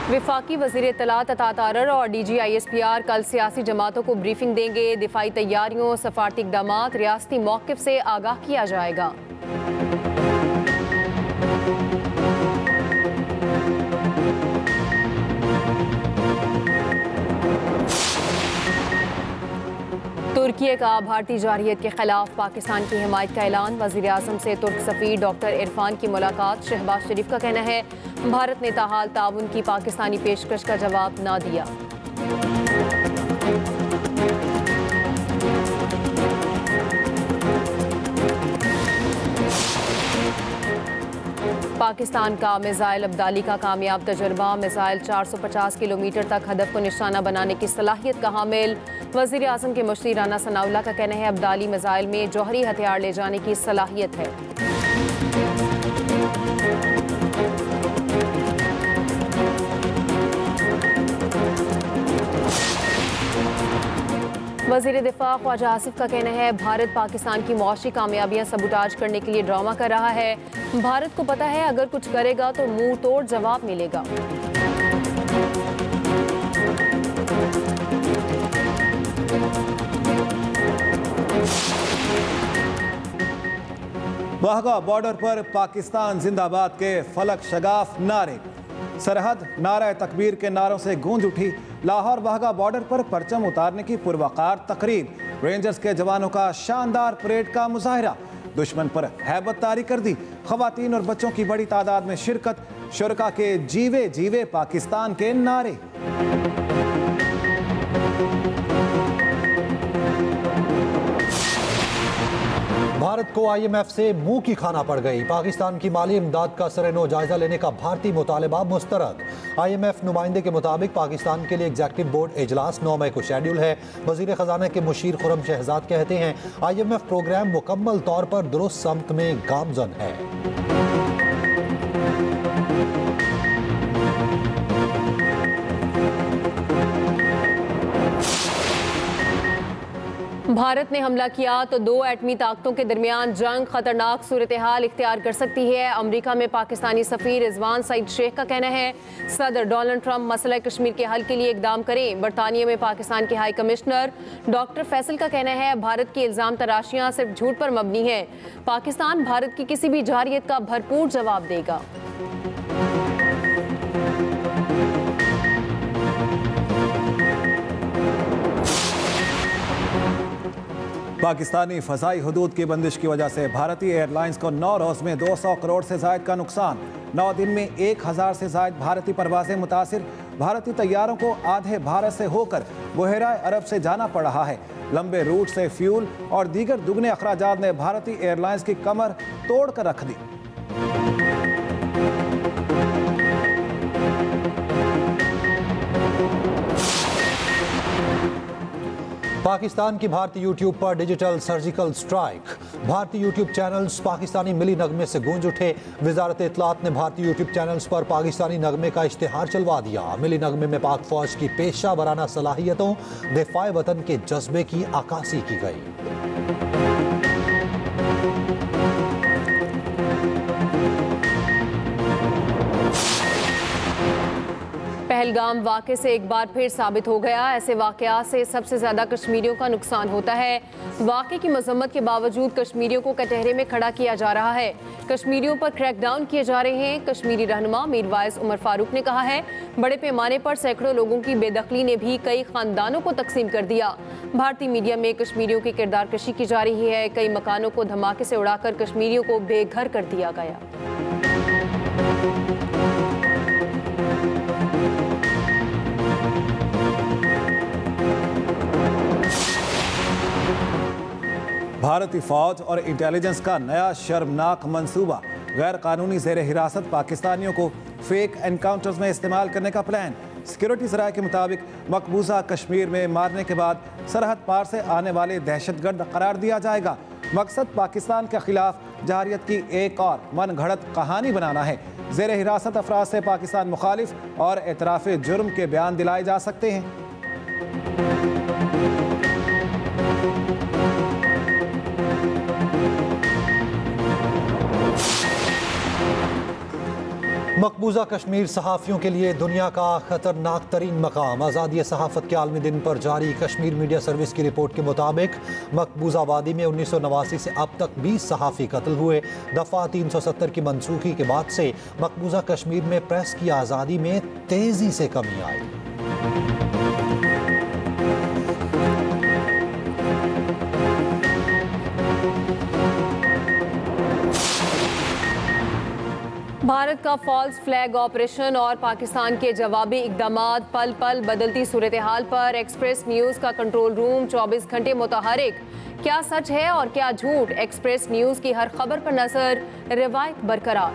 वफाकी वज़ीर इत्तलात अता तारर और DG-ISPR कल सियासी जमातों को ब्रीफिंग देंगे। दिफाई तैयारियों, सफारती इक़दामात, रियासती मौक़िफ़ से आगाह किया जाएगा। तुर्की का भारतीय जारहियत के खिलाफ पाकिस्तान की हिमायत का ऐलान। वज़ीर आज़म से तुर्क सफ़ीर डॉक्टर इरफान की मुलाकात। शहबाज शरीफ का कहना है भारत ने ताहाल ताउन की पाकिस्तानी पेशकश का जवाब ना दिया। पाकिस्तान का मिसाइल अब्दाली का कामयाब तजर्बा। मिसाइल 450 किलोमीटर तक हदफ को निशाना बनाने की सलाहियत का हामिल। वज़ीर आज़म के मुश्ती राना सनाउल्लाह का कहना है अब्दाली मिसाइल में जौहरी हथियार ले जाने की सलाहियत है। वज़ीर दिफा ख्वाजा आसिफ का कहना है भारत पाकिस्तान की मौशी कामयाबियां सबूताज करने के लिए ड्रामा कर रहा है। भारत को पता है अगर कुछ करेगा तो मुंह तोड़ जवाब मिलेगा। वाहगा बॉर्डर पर पाकिस्तान जिंदाबाद के फलक शगाफ नारे। सरहद नारा तकबीर के नारों से गूंज उठी। लाहौर वाहगा बॉर्डर पर परचम उतारने की पुरवकार तकरीब। रेंजर्स के जवानों का शानदार परेड का मुजाहिरा। दुश्मन पर हैबत तारी कर दी। खवातीन और बच्चों की बड़ी तादाद में शिरकत। शुरका के जीवे जीवे पाकिस्तान के नारे। भारत को IMF से मुंह की खाना पड़ गई। पाकिस्तान की माली इमदाद का सरेनो जायजा लेने का भारतीय मुतालबा मुस्तरद। IMF नुमाइंदे के मुताबिक पाकिस्तान के लिए एग्जीक्यूटिव बोर्ड इजलास 9 मई को शेड्यूल है। वजीर खजाना के मुशीर खुरम शहजाद कहते हैं IMF प्रोग्राम मुकम्मल तौर पर दुरुस्त समत में गामजन है। भारत ने हमला किया तो दो एटमी ताकतों के दरमियान जंग खतरनाक सूरत हाल इख्तियार कर सकती है। अमरीका में पाकिस्तानी सफीर रिजवान सईद शेख का कहना है सदर डोनाल्ड ट्रंप मसला कश्मीर के हल के लिए इकदाम करें। बरतानिया में पाकिस्तान के हाई कमिश्नर डॉक्टर फैसल का कहना है भारत की इल्ज़ाम तराशियां सिर्फ झूठ पर मबनी है। पाकिस्तान भारत की किसी भी जारहियत का भरपूर जवाब देगा। पाकिस्तानी फ़ज़ाई हदूद की बंदिश की वजह से भारतीय एयरलाइंस को 9 रोज़ में 200 करोड़ से ज़ायद का नुकसान। 9 दिन में 1000 से ज़ायद भारतीय परवाजें मुतासिर। भारतीय तैयारों को आधे भारत से होकर बहरा अरब से जाना पड़ रहा है। लंबे रूट से फ्यूल और दीगर दुगने अखराजात ने भारतीय एयरलाइंस की कमर तोड़ कर रख दी। पाकिस्तान की भारतीय यूट्यूब पर डिजिटल सर्जिकल स्ट्राइक। भारतीय यूट्यूब चैनल्स पाकिस्तानी मिली नगमे से गूंज उठे। वजारत इत्तलात ने भारतीय यूट्यूब चैनल्स पर पाकिस्तानी नगमे का इश्तिहार चलवा दिया। मिली नगमे में पाक फौज की पेशा वराना सलाहियतों, दिफाए वतन के जज्बे की अक्कासी की गई। पहलगाम वाक़े से एक बार फिर साबित हो गया ऐसे वाक़यात से सबसे ज़्यादा कश्मीरियों का नुकसान होता है। वाक़े की मजम्मत के बावजूद कश्मीरियों को कटहरे में खड़ा किया जा रहा है। कश्मीरियों पर क्रैकडाउन किए जा रहे हैं। कश्मीरी रहनुमा मीर वाइस उमर फारूक ने कहा है बड़े पैमाने पर सैकड़ों लोगों की बेदखली ने भी कई खानदानों को तकसीम कर दिया। भारतीय मीडिया में कश्मीरियों की किरदार कशी की जा रही है। कई मकानों को धमाके से उड़ाकर कश्मीरियों को बेघर कर दिया गया। भारतीय फौज और इंटेलिजेंस का नया शर्मनाक मंसूबा। गैर कानूनी ज़ेर हिरासत पाकिस्तानियों को फेक एनकाउंटर्स में इस्तेमाल करने का प्लान। सिक्योरिटी ज़राए के मुताबिक मकबूजा कश्मीर में मारने के बाद सरहद पार से आने वाले दहशतगर्द करार दिया जाएगा। मकसद पाकिस्तान के खिलाफ जारहियत की एक और मन घड़त कहानी बनाना है। ज़ेर हिरासत अफराद से पाकिस्तान मुखालिफ और एतराफ़ जुर्म के बयान दिलाए जा सकते हैं। मकबूजा कश्मीर सहाफ़ियों के लिए दुनिया का खतरनाक तरीन मकाम। आज़ादी सहाफ़त के आलमी दिन पर जारी कश्मीर मीडिया सर्विस की रिपोर्ट के मुताबिक मकबूजा वादी में 1989 से अब तक 20 सहाफ़ी कत्ल हुए। दफ़ा 370 की मनसूखी के बाद से मकबूजा कश्मीर में प्रेस की आज़ादी में तेज़ी से कमी आई। भारत का फॉल्स फ्लैग ऑपरेशन और पाकिस्तान के जवाबी इक़दामात, पल पल बदलती सूरत हाल पर एक्सप्रेस न्यूज़ का कंट्रोल रूम 24 घंटे मुतहरिक। क्या सच है और क्या झूठ? एक्सप्रेस न्यूज़ की हर खबर पर नजर, रिवायत बरकरार।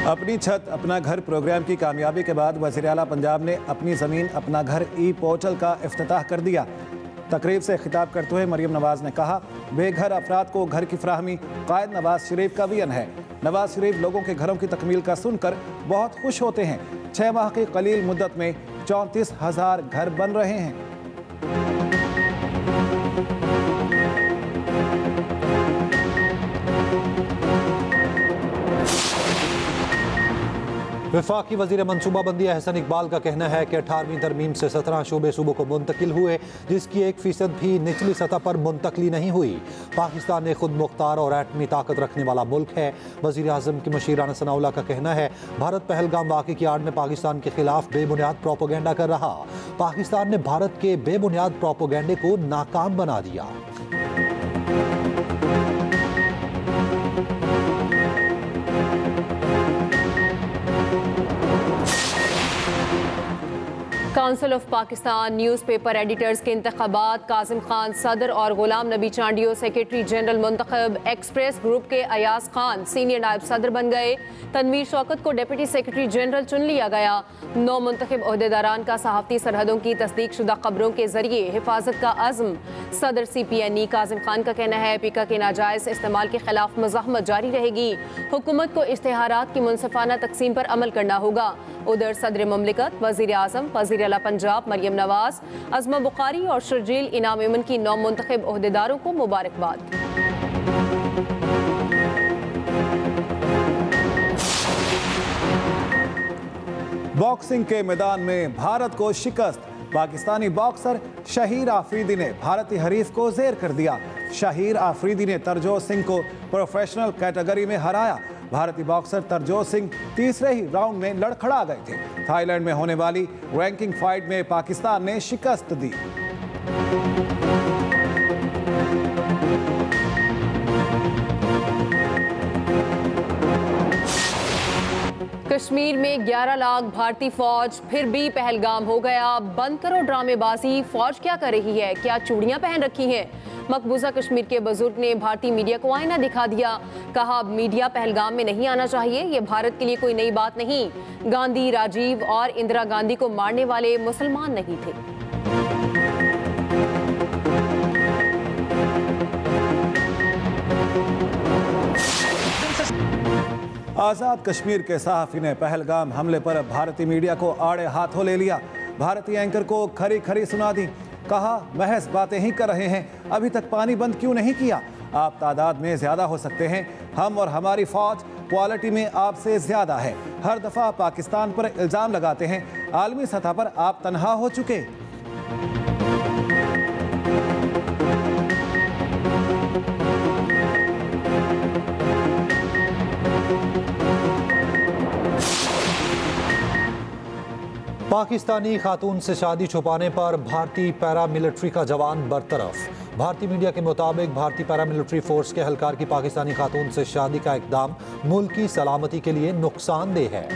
अपनी छत अपना घर प्रोग्राम की कामयाबी के बाद वज़ीर आला पंजाब ने अपनी ज़मीन अपना घर ई पोर्टल का इफ्तिताह कर दिया। तकरीब से खिताब करते हुए मरियम नवाज ने कहा, बेघर अफराद को घर की फ्राहमी कायद नवाज शरीफ का विजन है। नवाज शरीफ लोगों के घरों की तकमील का सुनकर बहुत खुश होते हैं। 6 माह की कलील मुद्दत में 34,000 घर बन रहे हैं। वफाकी वज़ीर मनसूबाबंदी अहसन इकबाल का कहना है कि 18वीं तरमीम से 17 शोबे सूबों को मुंतकिल हुए, जिसकी 1% भी निचली सतह पर मुंतकली नहीं हुई। पाकिस्तान एक खुद मुख्तार और एटमी ताकत रखने वाला मुल्क है। वज़ीर आज़म की मशीर राना सनाउल्लाह का कहना है, भारत पहलगाम वाक़े की आड़ में पाकिस्तान के खिलाफ बेबुनियाद प्रोपोगेंडा कर रहा। पाकिस्तान ने भारत के बेबुनियाद प्रोपोगेंडे को नाकाम बना दिया। Council of Pakistan newspaper editors के इंतखाबात, कासिम खान सदर और गुलाम नबी चांडियो सेक्रेटरी जनरल मुंतखब। एक्सप्रेस ग्रुप के अयाज खान सीनियर नायब सदर बन गए। तनवीर शौकत को डिप्टी सेक्रेटरी जनरल चुन लिया गया। 9 मुंतखब ओहदेदारान का सहाफ़ती सरहदों की तस्दीक शुदा खबरों के जरिए हिफाजत का अज़्म। सदर CPNE कासिम खान का कहना है, पीका के नाजायज़ इस्तेमाल के खिलाफ मज़ाहमत जारी रहेगी। हुकूमत को इश्तिहारात की मुनसिफाना तकसीम पर अमल करना होगा। उधर सदर ममलिकत, वज़ीर आज़म, वज़ीर आला पंजाब मरियम नवाज, अज़मा बुखारी और शर्जील इनाम यमन की 9 मुंतखब ओहदेदारों को मुबारकबाद। बॉक्सिंग के मैदान में भारत को शिकस्त। पाकिस्तानी बॉक्सर शहीर आफरीदी ने भारतीय हरीफ को ज़ेर कर दिया। शहीर आफरीदी ने तरजोत सिंह को प्रोफेशनल कैटेगरी में हराया। भारतीय बॉक्सर तरजोत सिंह तीसरे ही राउंड में लड़खड़ा गए थे। थाईलैंड में होने वाली रैंकिंग फाइट में पाकिस्तान ने शिकस्त दी। कश्मीर में 11 लाख भारतीय फौज, फिर भी पहलगाम हो गया। बंद करो ड्रामेबाजी। फौज क्या कर रही है? क्या चूड़ियां पहन रखी हैं? मकबूजा कश्मीर के बुजुर्ग ने भारतीय मीडिया को आईना दिखा दिया। कहा, मीडिया पहलगाम में नहीं आना चाहिए। ये भारत के लिए कोई नई बात नहीं। गांधी, राजीव और इंदिरा गांधी को मारने वाले मुसलमान नहीं थे। आज़ाद कश्मीर के सहाफ़ी ने पहलगाम हमले पर भारतीय मीडिया को आड़े हाथों ले लिया। भारतीय एंकर को खरी खरी सुना दी। कहा, महज बातें ही कर रहे हैं, अभी तक पानी बंद क्यों नहीं किया? आप तादाद में ज़्यादा हो सकते हैं, हम और हमारी फ़ौज क्वालिटी में आपसे ज़्यादा है। हर दफ़ा पाकिस्तान पर इल्ज़ाम लगाते हैं, आलमी सतह पर आप तनहा हो चुके। पाकिस्तानी खातून से शादी छुपाने पर भारतीय पैरामिलिट्री का जवान बरतरफ। भारतीय मीडिया के मुताबिक भारतीय पैरामिलिट्री फोर्स के एहलकार की पाकिस्तानी खातून से शादी का इक़दाम मुल्क की सलामती के लिए नुकसानदेह है।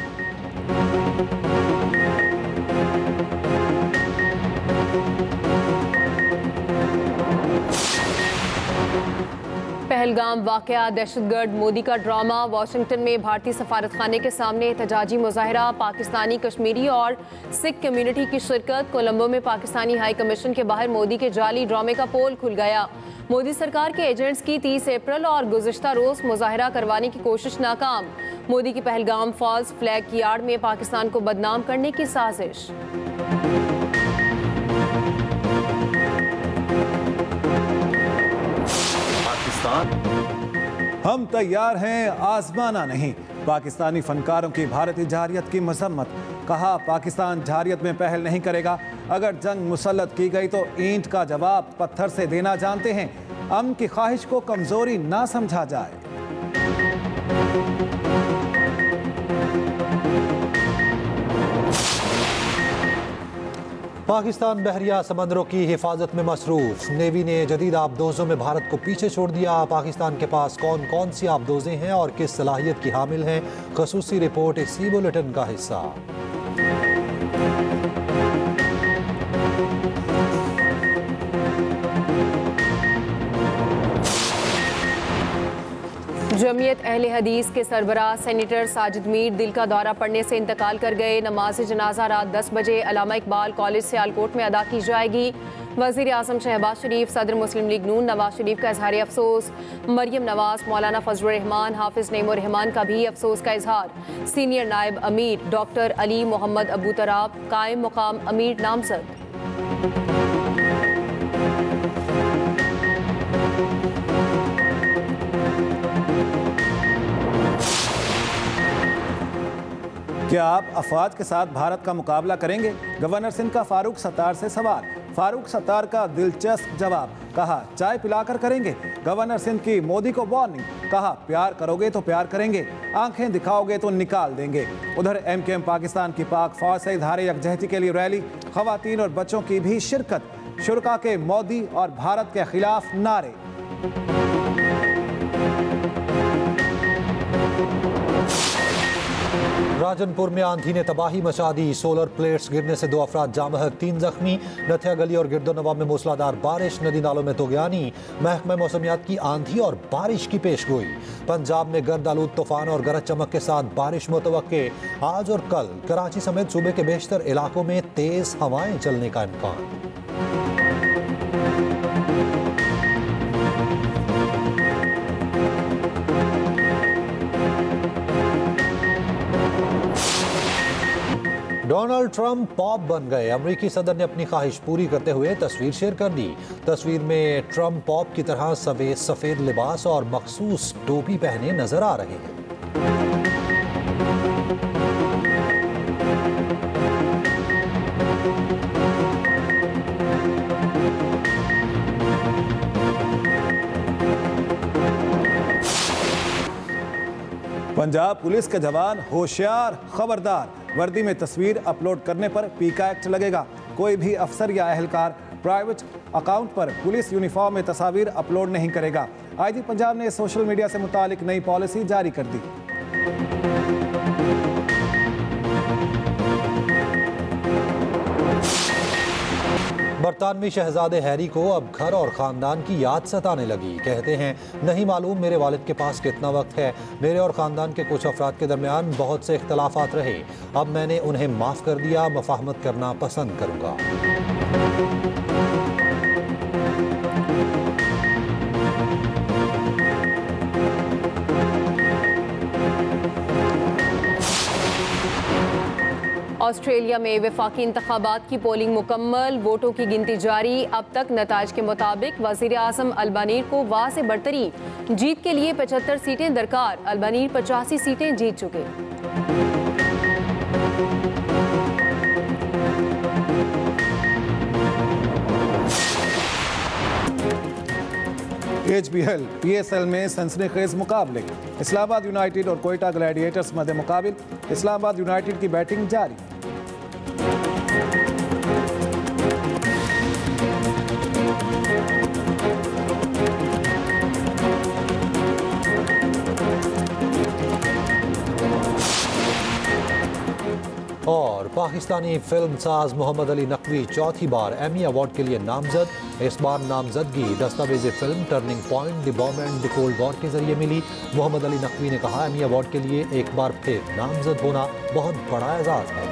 पहलगाम वाक़या दहशतगर्द मोदी का ड्रामा। वाशिंगटन में भारतीय सफारत खाने के सामने एहतजाजी मुजाहरा। पाकिस्तानी, कश्मीरी और सिख कम्युनिटी की शिरकत। कोलंबो में पाकिस्तानी हाई कमीशन के बाहर मोदी के जाली ड्रामे का पोल खुल गया। मोदी सरकार के एजेंट्स की 30 अप्रैल और गुज़िश्ता रोज़ मुजाहरा करवाने की कोशिश नाकाम। मोदी की पहलगाम फॉल्स फ्लैग की आड़ में पाकिस्तान को बदनाम करने की साजिश। हम तैयार हैं, आजमाना नहीं। पाकिस्तानी फनकारों की भारतीय जारियत की मजम्मत। कहा, पाकिस्तान जारियत में पहल नहीं करेगा। अगर जंग मुसल्लत की गई तो ईंट का जवाब पत्थर से देना जानते हैं। अमन की ख्वाहिश को कमजोरी ना समझा जाए। पाकिस्तान बहरिया समंदरों की हिफाजत में मसरूफ। नेवी ने जदीद आबदोजों में भारत को पीछे छोड़ दिया। पाकिस्तान के पास कौन कौन सी आबदोजें हैं और किस सलाहियत की हामिल हैं, खसूसी रिपोर्ट इसी बुलेटिन का हिस्सा। जमीयत अहले हदीस के सरबराह सेनेटर साजिद मीर दिल का दौरा पड़ने से इंतकाल कर गए। नमाज जनाजा रात 10 बजे अलामा इकबाल कॉलेज सियालकोट में अदा की जाएगी। वज़ीर आज़म शहबाज शरीफ, सदर मुस्लिम लीग नून नवाज शरीफ का इजहार अफसोस। मरियम नवाज, मौलाना फजलुर रहमान, हाफिज नईमुर रहमान का भी अफसोस का इजहार। सीनियर नायब अमीर डॉक्टर अली मोहम्मद अबू तराब कायम मुकाम अमीर नामजद। क्या आप अफवाज के साथ भारत का मुकाबला करेंगे? गवर्नर सिंध का फारूक सत्तार से सवाल। फारूक सत्तार का दिलचस्प जवाब। कहा, चाय पिलाकर करेंगे। गवर्नर सिंध की मोदी को वार्निंग। कहा, प्यार करोगे तो प्यार करेंगे, आंखें दिखाओगे तो निकाल देंगे। उधर MKM पाकिस्तान की पाक फौज से इजहार यकजहती के लिए रैली, खवातीन और बच्चों की भी शिरकत। शुरका के मोदी और भारत के खिलाफ नारे। राजनपुर में आंधी ने तबाही मचा दी। सोलर प्लेट्स गिरने से 2 अफराद जाँ बहक, 3 जख्मी। नथिया गली और गिरदोनवा में मूसलाधार बारिश, नदी नालों में तोगयानी। महकमा मौसमियात की आंधी और बारिश की पेशगोई। पंजाब में गर्द आलूद तूफान और गरज चमक के साथ बारिश मुतवक्के। आज और कल कराची समेत सूबे के बेशतर इलाकों में तेज हवाएं चलने का इम्कान। डोनाल्ड ट्रंप पॉप बन गए। अमेरिकी सदर ने अपनी ख्वाहिश पूरी करते हुए तस्वीर शेयर कर दी। तस्वीर में ट्रंप पॉप की तरह सफेद लिबास और मखसूस टोपी पहने नजर आ रहे हैं। पंजाब पुलिस के जवान होशियार, खबरदार। वर्दी में तस्वीर अपलोड करने पर पीका एक्ट लगेगा। कोई भी अफसर या एहलकार प्राइवेट अकाउंट पर पुलिस यूनिफॉर्म में तस्वीर अपलोड नहीं करेगा। IG पंजाब ने सोशल मीडिया से मुतालिक नई पॉलिसी जारी कर दी। बरतानवी शहजादे हैरी को अब घर और ख़ानदान की याद सताने लगी। कहते हैं, नहीं मालूम मेरे वालिद के पास कितना वक्त है। मेरे और ख़ानदान के कुछ अफराद के दरमियान बहुत से इख्तलाफात रहे। अब मैंने उन्हें माफ़ कर दिया। मफाहमत करना पसंद करूँगा। ऑस्ट्रेलिया में वफाकी इंतखाबात की पोलिंग मुकम्मल, वोटों की गिनती जारी। अब तक नताइज के मुताबिक वज़ीर आज़म अल्बानीर को वाह से बढ़तरी। जीत के लिए 75 सीटें दरकार। अल्बानीर 85 सीटें जीत चुके। HBL PSL में सनसनीखेज मुकाबले। इस्लामाबाद यूनाइटेड और कोयटा ग्लैडिएटर्स मध्य मुकाबिल। इस्लामाबाद यूनाइटेड की बैटिंग जारी। और पाकिस्तानी फिल्म साज मोहम्मद अली नकवी चौथी बार एमी अवार्ड के लिए नामजद। इस बार नामजदगी दस्तावेज film turning point the bomb and the cold war के जरिए मिली। मोहम्मद अली नकवी ने कहा, एमी अवार्ड के लिए एक बार फिर नामजद होना बहुत बड़ा एजाज़ है।